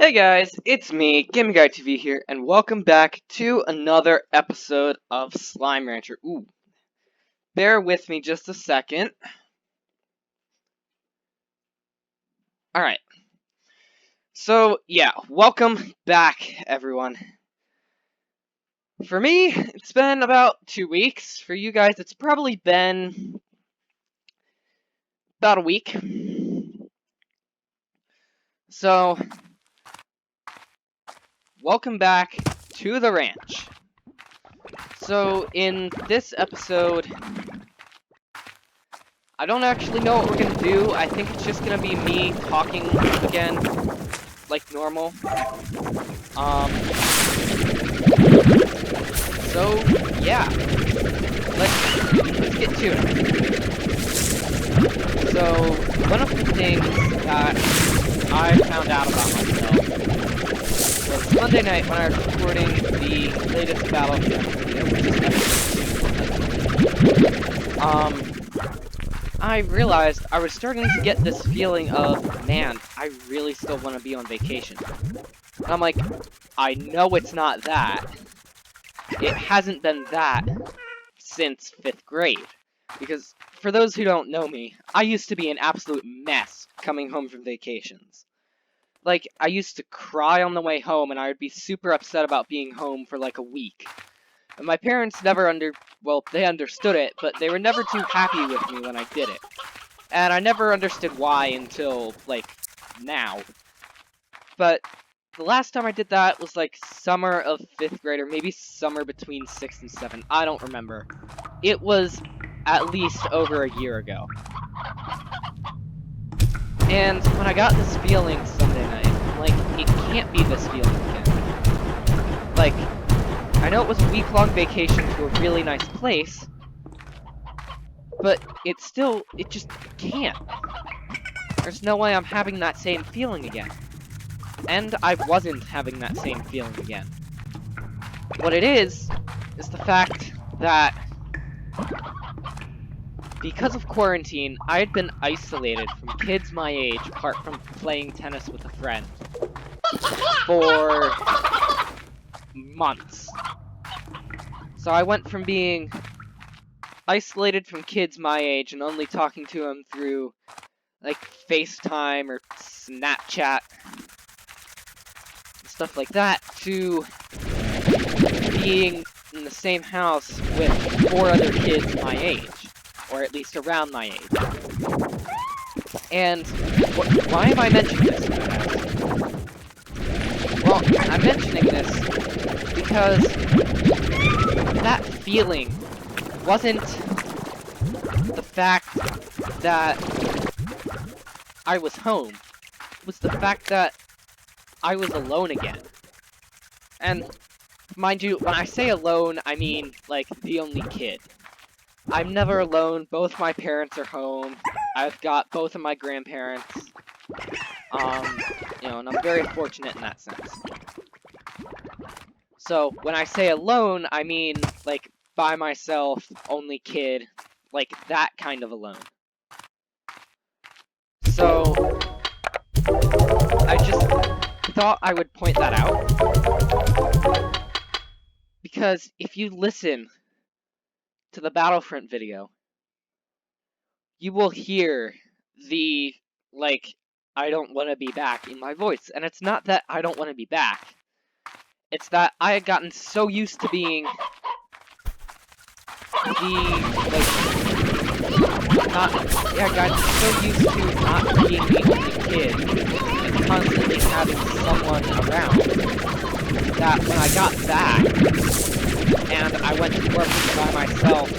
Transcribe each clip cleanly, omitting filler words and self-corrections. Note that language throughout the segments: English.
Hey guys, it's me, GamerGuyTV here, and welcome back to another episode of Slime Rancher. Ooh, bear with me just a second. Alright, so yeah, welcome back everyone. For me, it's been about 2 weeks. For you guys, it's probably been about a week. So, welcome back to the ranch. So, in this episode, I don't actually know what we're gonna do. I think it's just gonna be me talking again, like normal. So yeah, let's get to it. So one of the things that I found out about myself was Monday night when I was recording the latest Battlefield video, which is episode 2. I realized I was starting to get this feeling of, man, I really still want to be on vacation. And I'm like, I know it's not that. It hasn't been that since 5th grade. Because, for those who don't know me, I used to be an absolute mess coming home from vacations. Like, I used to cry on the way home, and I would be super upset about being home for like a week. And my parents never they understood it, but they were never too happy with me when I did it. And I never understood why until, like, now. But the last time I did that was, like, summer of 5th grade, or maybe summer between 6th and 7th. I don't remember. It was at least over a year ago. And when I got this feeling Sunday night, I'm like, it can't be this feeling again. Like, I know it was a week-long vacation to a really nice place, but it just can't. There's no way I'm having that same feeling again. And I wasn't having that same feeling again. What it is the fact that because of quarantine, I had been isolated from kids my age, apart from playing tennis with a friend, for months. So I went from being isolated from kids my age and only talking to them through, like, FaceTime or Snapchat, stuff like that, to being in the same house with 4 other kids my age, or at least around my age. And why am I mentioning this, you ask? Well, I'm mentioning this because that feeling wasn't the fact that I was home. It was the fact that I was alone again. And mind you, when I say alone, I mean, like, the only kid. I'm never alone. Both my parents are home. I've got both of my grandparents. And I'm very fortunate in that sense. So, when I say alone, I mean, like, by myself, only kid, like, that kind of alone. So, I just thought I would point that out. Because if you listen to the Battlefront video, you will hear the, like, I don't want to be back in my voice. And it's not that I don't want to be back. It's that I had gotten so used to being I got so used to not being the only kid and constantly having someone around that when I got back and I went to work by myself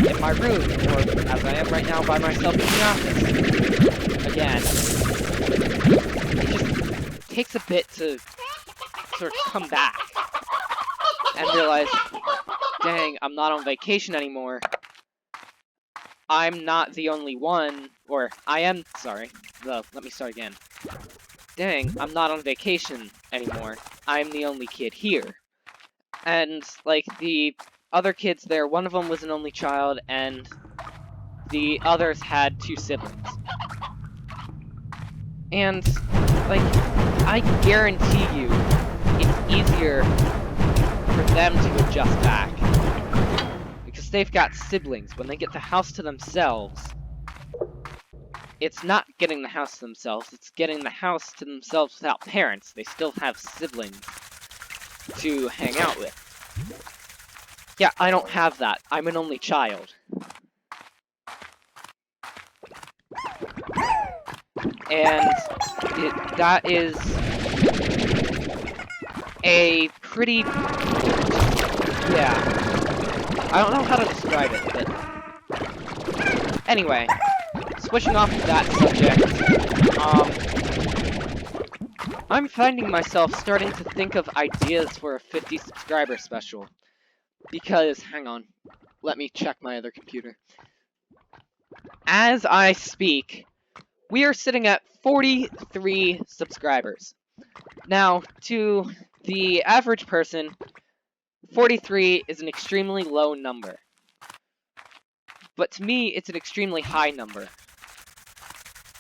in my room, or as I am right now, by myself in the office again, it just takes a bit to sort of come back and realize, dang, I'm not on vacation anymore. I'm not the only one, or I am, sorry, let me start again. Dang, I'm not on vacation anymore. I'm the only kid here. And, like, the other kids there, one of them was an only child, and the others had 2 siblings. And, like, I guarantee you, it's easier for them to adjust back. Because they've got siblings. When they get the house to themselves, it's not getting the house to themselves, it's getting the house to themselves without parents. They still have siblings to hang out with. Yeah, I don't have that. I'm an only child. And that is a pretty... yeah. I don't know how to describe it, but... anyway, switching off of that subject, I'm finding myself starting to think of ideas for a 50 subscriber special. Because, hang on, let me check my other computer. As I speak, we are sitting at 43 subscribers. Now, to the average person, 43 is an extremely low number. But to me, it's an extremely high number.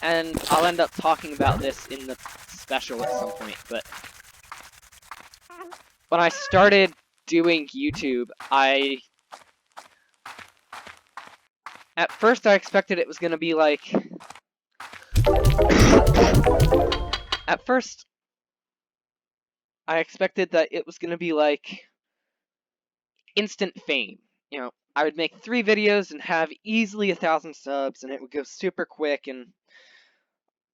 And I'll end up talking about this in the special at some point, but... when I started doing YouTube, at first I expected it was gonna be like... at first, I expected that it was gonna be like... instant fame. You know, I would make 3 videos and have easily 1,000 subs, and it would go super quick, and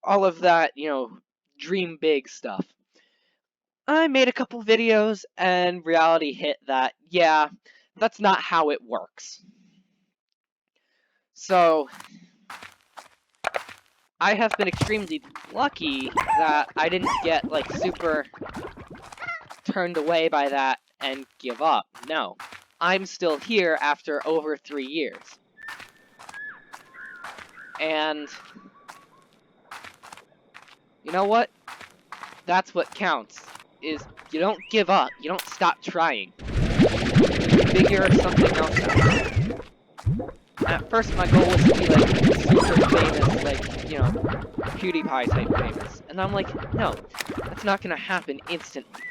all of that, you know, dream big stuff. I made a couple videos, and reality hit that, yeah, that's not how it works. So, I have been extremely lucky that I didn't get, like, super turned away by that and give up. No. I'm still here after over 3 years. And... you know what? That's what counts. Is you don't give up. You don't stop trying. You figure something else out. At first, my goal was to be, like, super famous, like, you know, PewDiePie type famous. And I'm like, no, that's not gonna happen instantly.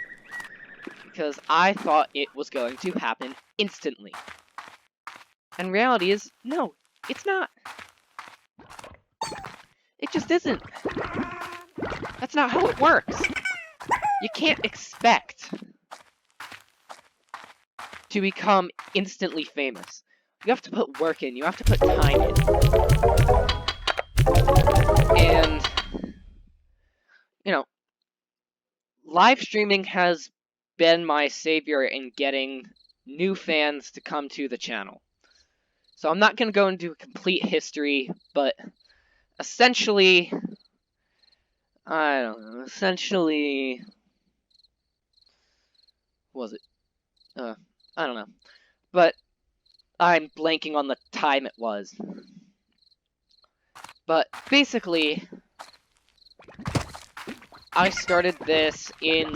Because I thought it was going to happen instantly. And reality is, no, it's not. It just isn't. That's not how it works. You can't expect to become instantly famous. You have to put work in, you have to put time in. And, you know, live streaming has been my savior in getting new fans to come to the channel. So I'm not going to go into a complete history, but essentially, I don't know, essentially, what was it? I don't know. But I'm blanking on the time it was. But basically, I started this in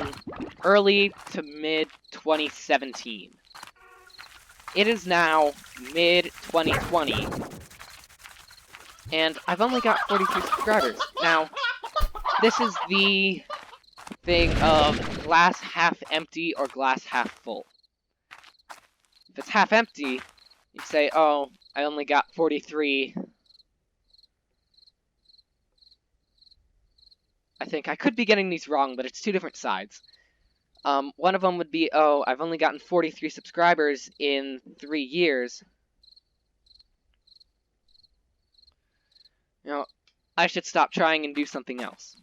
early to mid 2017. It is now mid 2020, and I've only got 43 subscribers. Now, this is the thing of glass half empty or glass half full. If it's half empty, you say, oh, I only got 43. I think I could be getting these wrong, but it's 2 different sides. One of them would be, oh, I've only gotten 43 subscribers in 3 years. You know, I should stop trying and do something else.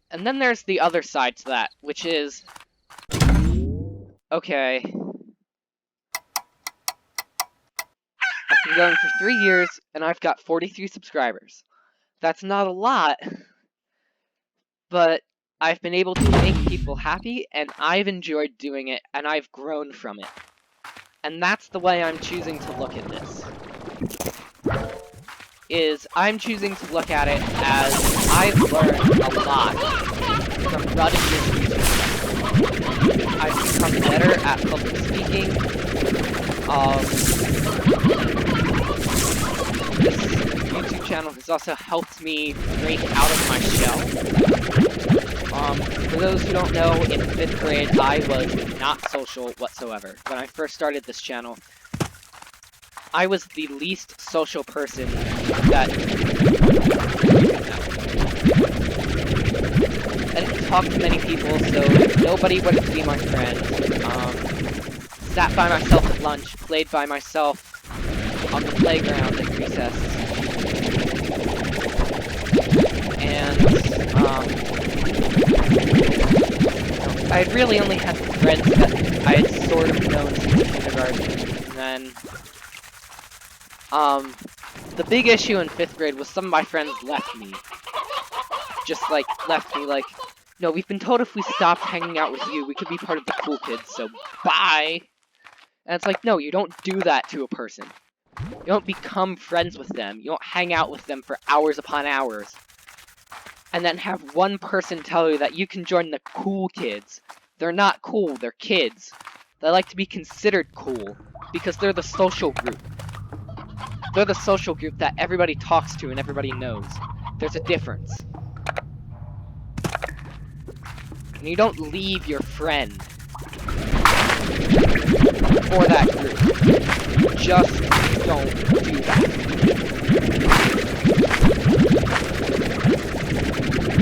And then there's the other side to that, which is, okay, I've been going for 3 years, and I've got 43 subscribers. That's not a lot, but I've been able to make people happy, and I've enjoyed doing it, and I've grown from it. And that's the way I'm choosing to look at this. Is I'm choosing to look at it as I've learned a lot from running this YouTube channel. I've become better at public speaking. This YouTube channel has also helped me break out of my shell. For those who don't know, in 5th grade, I was not social whatsoever. When I first started this channel, I was the least social person that... I didn't talk to many people, so nobody wanted to be my friend. Sat by myself at lunch, played by myself on the playground at recess. And, I had really only had friends that I had sort of known since kindergarten. And then, the big issue in 5th grade was some of my friends left me. Just, like, left me, like, no, we've been told if we stopped hanging out with you, we could be part of the cool kids, so bye! And it's like, no, you don't do that to a person. You don't become friends with them. You don't hang out with them for hours upon hours. And then have one person tell you that you can join the cool kids. They're not cool, they're kids. They like to be considered cool, because they're the social group. They're the social group that everybody talks to and everybody knows. There's a difference. And you don't leave your friend for that group. Just don't do that.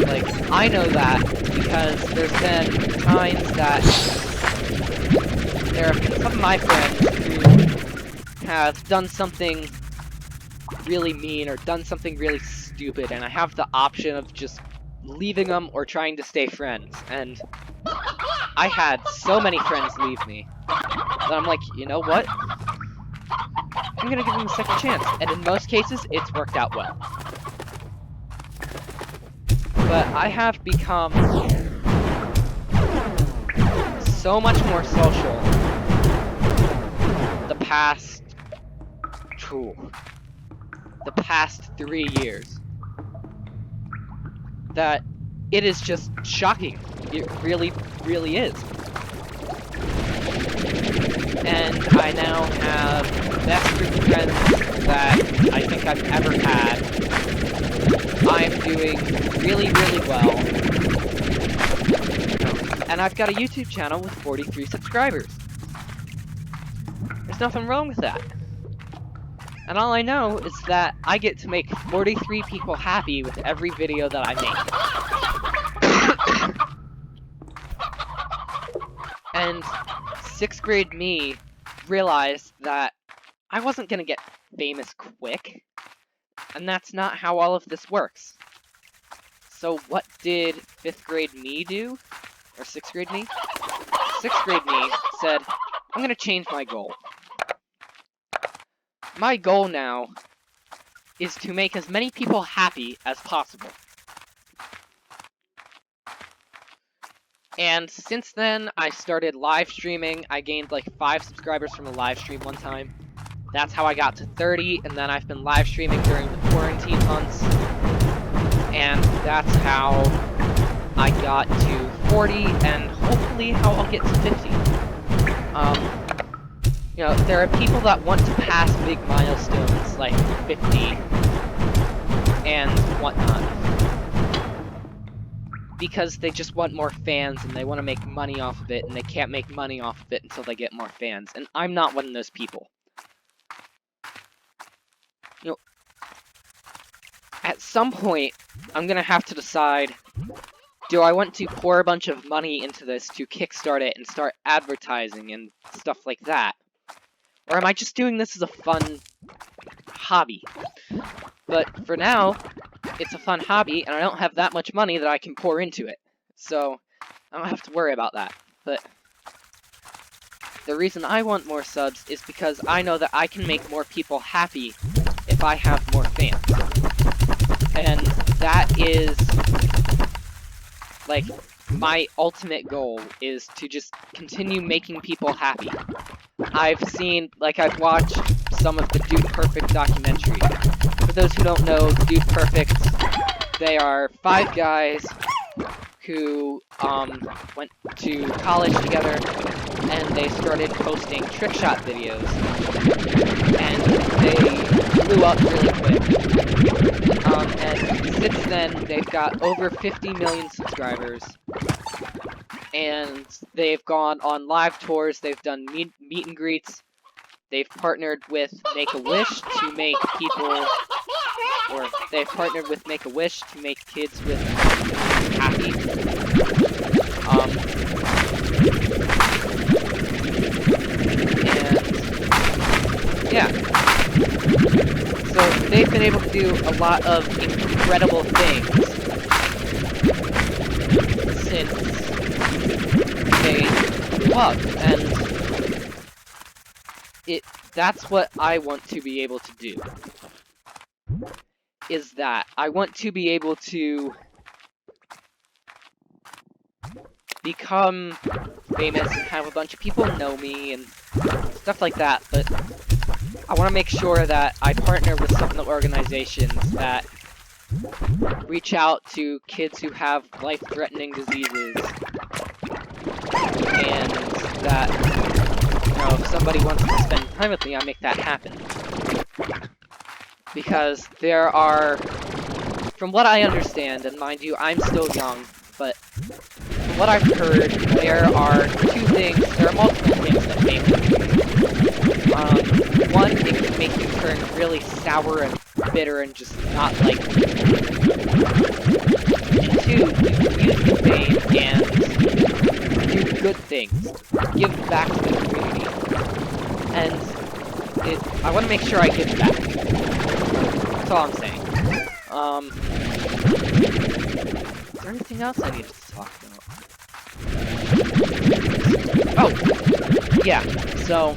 Like, I know that because there's been times that there have been some of my friends who have done something really mean or done something really stupid, and I have the option of just leaving them or trying to stay friends, and I had so many friends leave me that I'm like, you know what? I'm gonna give them a second chance, and in most cases, it's worked out well. But I have become so much more social the past 3 years that it is just shocking. It really, really is. And I now have the best group of friends that I think I've ever had. I'm doing really, really well. And I've got a YouTube channel with 43 subscribers. There's nothing wrong with that. And all I know is that I get to make 43 people happy with every video that I make. And 6th grade me realized that I wasn't gonna get famous quick. And that's not how all of this works. So what did 5th grade me do? Or 6th grade me? 6th grade me said, I'm gonna change my goal. My goal now is to make as many people happy as possible. And since then, I started live streaming. I gained like 5 subscribers from a live stream one time. That's how I got to 30, and then I've been live streaming during the quarantine months. And that's how I got to 40, and hopefully how I'll get to 50. You know, there are people that want to pass big milestones like 50 and whatnot, because they just want more fans and they want to make money off of it, and they can't make money off of it until they get more fans, and I'm not one of those people. You know, at some point, I'm gonna have to decide, do I want to pour a bunch of money into this to kickstart it and start advertising and stuff like that? Or am I just doing this as a fun hobby? But for now, it's a fun hobby, and I don't have that much money that I can pour into it. So, I don't have to worry about that. But the reason I want more subs is because I know that I can make more people happy if I have more fans. And that is, like, my ultimate goal is to just continue making people happy. I've watched some of the Dude Perfect documentary. For those who don't know, Dude Perfect, they are 5 guys who went to college together, and they started posting trick shot videos. And they blew up really quick. And since then, they've got over 50 million subscribers. And they've gone on live tours, they've done meet and greets, they've partnered with Make-A-Wish to make people, or they've partnered with Make-A-Wish to make kids with happy. And yeah. So they've been able to do a lot of incredible things since they grew up, and that's what I want to be able to do. Is that I want to be able to become famous and have a bunch of people know me and stuff like that, but I want to make sure that I partner with some of the organizations that reach out to kids who have life-threatening diseases, and that, you know, if somebody wants to spend time with me, I make that happen. Because there are, from what I understand, and mind you, I'm still young, but from what I've heard, there are multiple things that make me. One, it can make you turn really sour and bitter and just not like people. And two, you can use the fame and do good things. Give back to the community. And I want to make sure I give back. That's all I'm saying. Is there anything else I needed to talk about? Oh! Yeah, so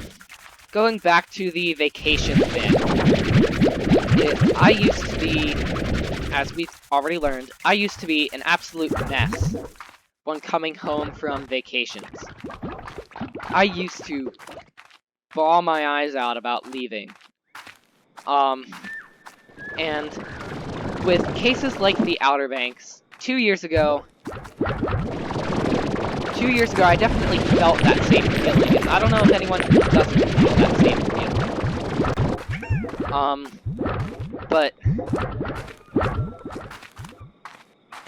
going back to the vacation thing, I used to be, as we've already learned, I used to be an absolute mess when coming home from vacations. I used to bawl my eyes out about leaving. And with cases like the Outer Banks, 2 years ago, I definitely felt that same feeling, and I don't know if anyone doesn't feel that same feeling. But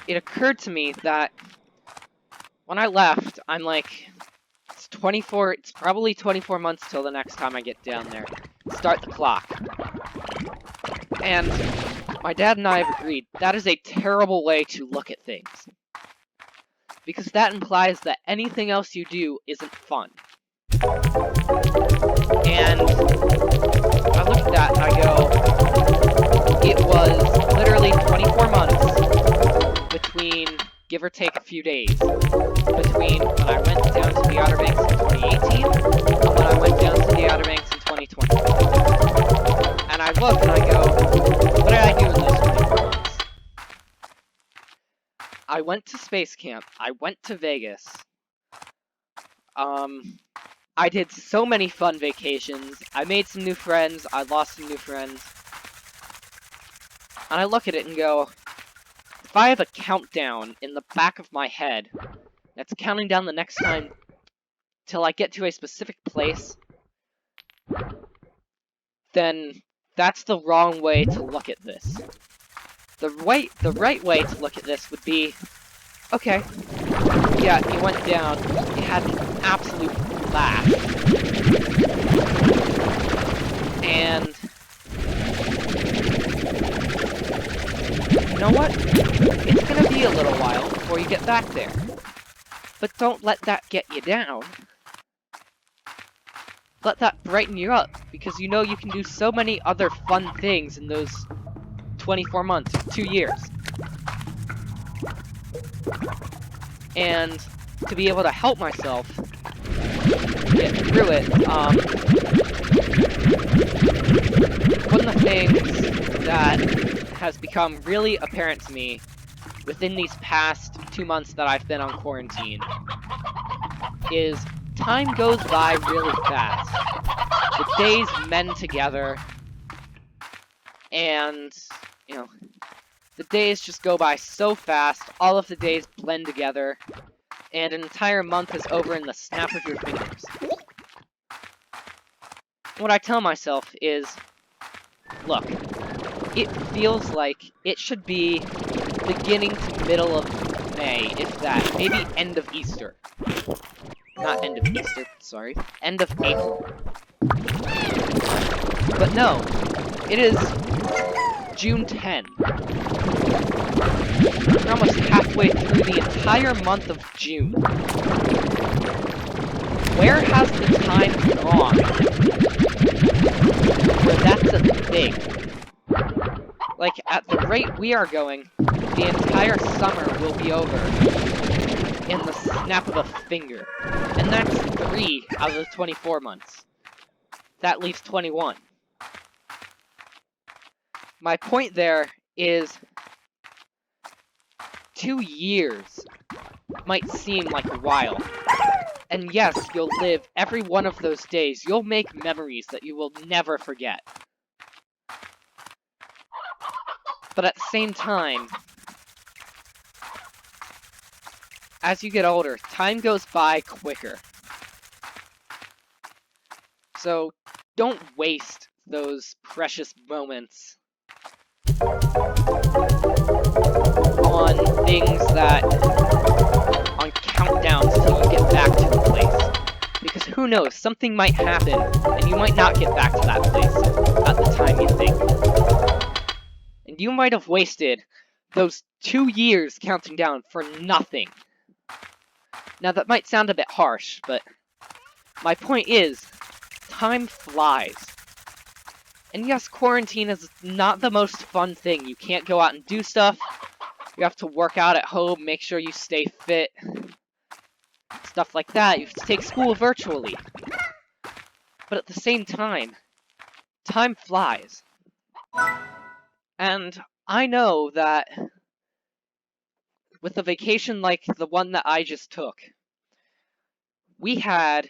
it occurred to me that when I left, I'm like, it's probably 24 months till the next time I get down there. Start the clock. And my dad and I have agreed that is a terrible way to look at things. Because that implies that anything else you do isn't fun. And I look at that and I go, it was literally 24 months between, give or take a few days, between when I went down to the Outer Banks in 2018 and when I went down to the Outer Banks in 2020. And I look and I go, what did I do in those 24 months? I went to space camp. I went to Vegas. I did so many fun vacations. I made some new friends. I lost some new friends. And I look at it and go, if I have a countdown in the back of my head that's counting down the next time till I get to a specific place, then that's the wrong way to look at this. The right way to look at this would be, okay, yeah, you went down, you had an absolute blast, and you know what? It's gonna be a little while before you get back there, but don't let that get you down. Let that brighten you up, because you know you can do so many other fun things in those 24 months, 2 years. And to be able to help myself get through it, one of the things that has become really apparent to me within these past 2 months that I've been on quarantine is time goes by really fast. The days mend together, and, you know, the days just go by so fast, all of the days blend together, and an entire month is over in the snap of your fingers. What I tell myself is, look, it feels like it should be beginning to middle of May, if that. Maybe end of Easter. Not end of Easter, sorry. End of April. But no, it is June 10. We're almost halfway through the entire month of June. Where has the time gone? Where that's a thing. Like, at the rate we are going, the entire summer will be over in the snap of a finger. And that's 3 out of the 24 months. That leaves 21. My point there is 2 years might seem like a while. And yes, you'll live every one of those days. You'll make memories that you will never forget. But at the same time, as you get older, time goes by quicker. So don't waste those precious moments on things on countdowns till you get back to the place. Because who knows, something might happen, and you might not get back to that place at the time you think. And you might have wasted those 2 years counting down for nothing. Now that might sound a bit harsh, but my point is, time flies. And yes, quarantine is not the most fun thing. You can't go out and do stuff. You have to work out at home, make sure you stay fit. Stuff like that. You have to take school virtually. But at the same time, time flies. And I know that with a vacation like the one that I just took, we had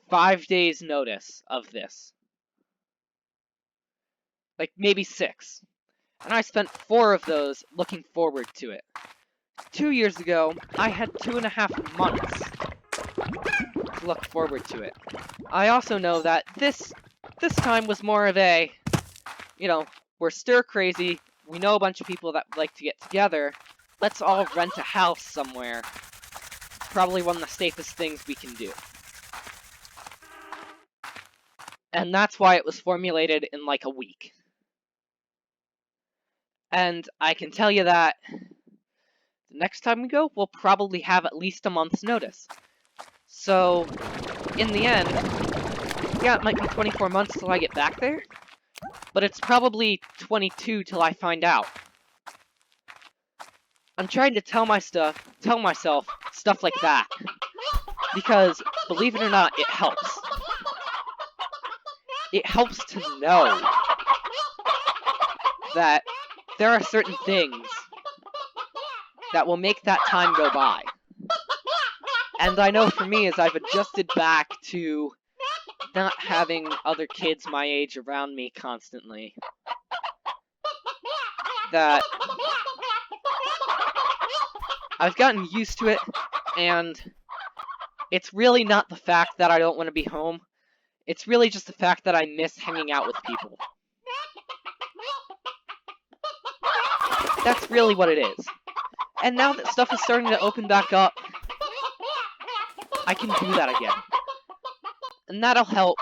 5 days notice of this. Like, maybe 6. And I spent 4 of those looking forward to it. 2 years ago, I had 2.5 months to look forward to it. I also know that this time was more of a, you know, we're stir crazy, we know a bunch of people that like to get together, let's all rent a house somewhere. Probably one of the safest things we can do. And that's why it was formulated in like a week. And I can tell you that the next time we go, we'll probably have at least a month's notice. So, in the end, yeah, it might be 24 months till I get back there, but it's probably 22 till I find out. I'm trying to tell myself stuff like that, because, believe it or not, it helps. It helps to know that there are certain things that will make that time go by. And I know for me, as I've adjusted back to not having other kids my age around me constantly, that I've gotten used to it, and it's really not the fact that I don't want to be home. It's really just the fact that I miss hanging out with people. That's really what it is. And now that stuff is starting to open back up, I can do that again. And that'll help.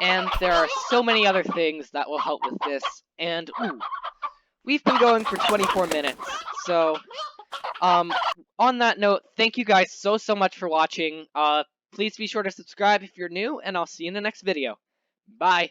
And there are so many other things that will help with this. And, ooh, we've been going for 24 minutes. So, on that note, thank you guys so much for watching. Please be sure to subscribe if you're new, and I'll see you in the next video. Bye.